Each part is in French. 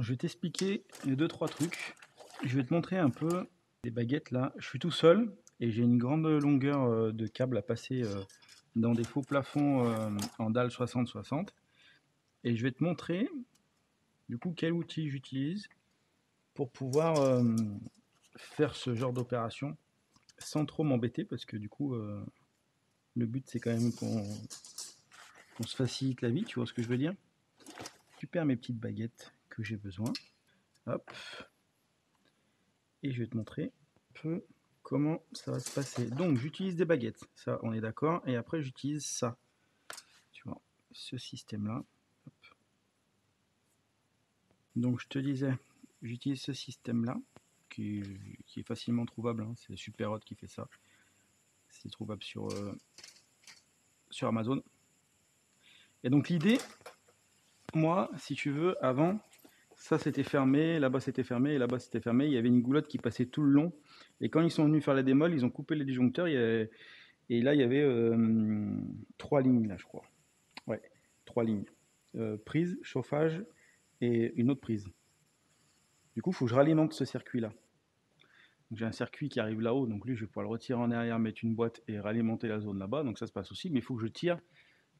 je vais t'expliquer les 2-3 trucs. Je vais te montrer un peu les baguettes là. Je suis tout seul et j'ai une grande longueur de câble à passer dans des faux plafonds en dalle 60-60. Et je vais te montrer du coup quel outil j'utilise pour pouvoir faire ce genre d'opération sans trop m'embêter, parce que du coup le but c'est quand même qu'on se facilite la vie, tu vois ce que je veux dire. Je récupère mes petites baguettes que j'ai besoin. Hop. Et je vais te montrer un peu comment ça va se passer. Donc j'utilise des baguettes, ça on est d'accord, et après j'utilise ça, tu vois, ce système là. Donc je te disais, j'utilise ce système là qui est facilement trouvable, hein. C'est Superhot qui fait ça, c'est trouvable sur Amazon. Et donc l'idée, moi si tu veux, avant ça c'était fermé, là-bas c'était fermé, et là-bas c'était fermé, il y avait une goulotte qui passait tout le long, et quand ils sont venus faire la démol, ils ont coupé les disjoncteurs, et là il y avait 3 lignes là je crois. Ouais, 3 lignes. Prise, chauffage et une autre prise. Du coup, il faut que je ralimente ce circuit-là. J'ai un circuit qui arrive là-haut, donc lui, je vais pouvoir le retirer en arrière, mettre une boîte et ralimenter la zone là-bas. Donc ça se passe aussi, mais il faut que je tire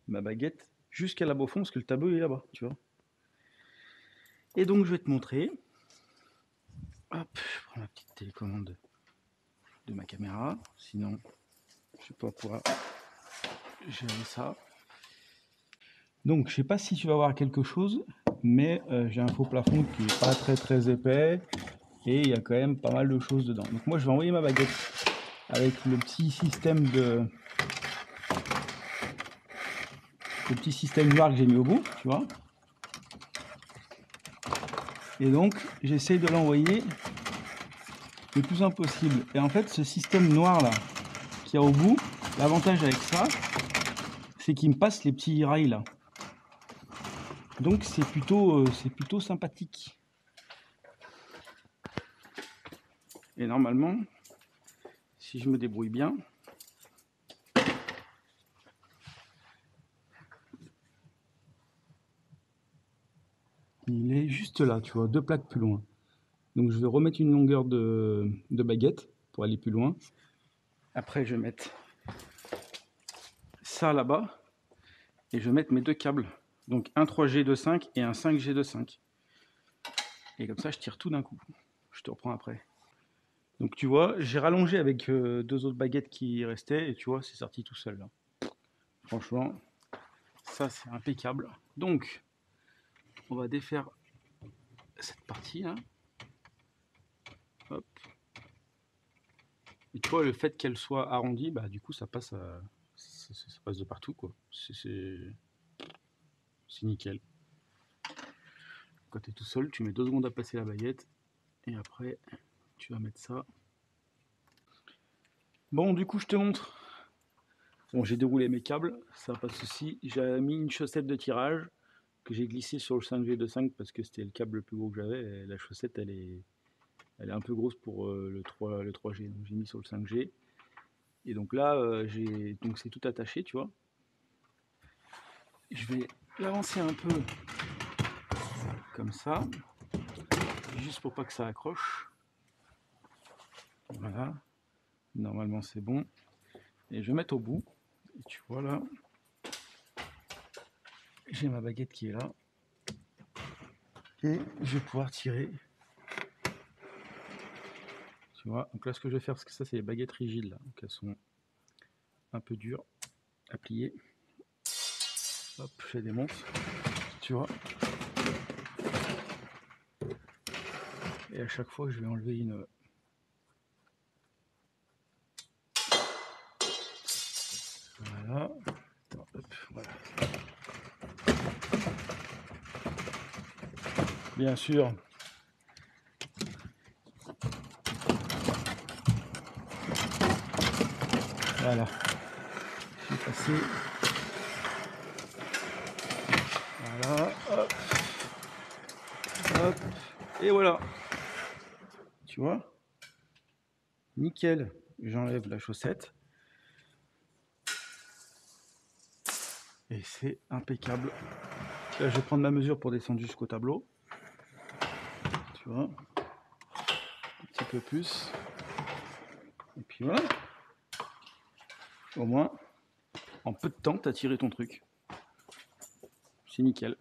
ma baguette jusqu'à là-bas au fond, parce que le tableau est là-bas, tu vois. Et donc, je vais te montrer. Hop, je prends la petite télécommande de ma caméra, sinon je vais pas pouvoir gérer ça. Donc, je sais pas si tu vas voir quelque chose, mais j'ai un faux plafond qui est pas très épais et il y a quand même pas mal de choses dedans. Donc moi, je vais envoyer ma baguette avec le petit système noir que j'ai mis au bout, tu vois. Et donc, j'essaye de l'envoyer le plus simple possible. Et en fait, ce système noir là qu'il y a au bout, l'avantage avec ça, c'est qu'il me passe les petits rails là. Donc c'est plutôt sympathique. Et normalement, si je me débrouille bien, il est juste là, tu vois, 2 plaques plus loin. Donc je vais remettre une longueur de baguette pour aller plus loin. Après je vais mettre ça là-bas et je vais mettre mes 2 câbles. Donc un 3G de 5 et un 5G de 5. Et comme ça je tire tout d'un coup. Je te reprends après. Donc tu vois, j'ai rallongé avec 2 autres baguettes qui restaient et tu vois, c'est sorti tout seul là. Franchement, ça c'est impeccable. Donc on va défaire cette partie là. Hop. Et tu vois, le fait qu'elle soit arrondie, bah du coup ça passe ça passe de partout quoi. C'est nickel. Quand tu es tout seul, tu mets 2 secondes à passer la baguette et après tu vas mettre ça. Bon, du coup je te montre. Bon, j'ai déroulé mes câbles, ça pas de souci. J'ai mis une chaussette de tirage que j'ai glissée sur le 5G de 5 parce que c'était le câble le plus gros que j'avais. Et la chaussette elle est un peu grosse pour le 3G, donc j'ai mis sur le 5G. Et donc là donc c'est tout attaché, tu vois. Je vais l'avancer un peu comme ça, juste pour pas que ça accroche. Voilà, normalement c'est bon. Et je vais mettre au bout. Et tu vois là, j'ai ma baguette qui est là. Et je vais pouvoir tirer. Tu vois, donc là ce que je vais faire, parce que ça c'est les baguettes rigides là, donc elles sont un peu dures à plier. Hop, je les démonte. Tu vois. Et à chaque fois je vais enlever une. Voilà. Hop, voilà. Bien sûr. Voilà. J'ai passé. Voilà. Hop. Hop. Et voilà. Tu vois. Nickel. J'enlève la chaussette. Et c'est impeccable. Là, je vais prendre ma mesure pour descendre jusqu'au tableau. Tu vois, un petit peu plus. Et puis voilà. Au moins, en peu de temps, tu as tiré ton truc. C'est nickel.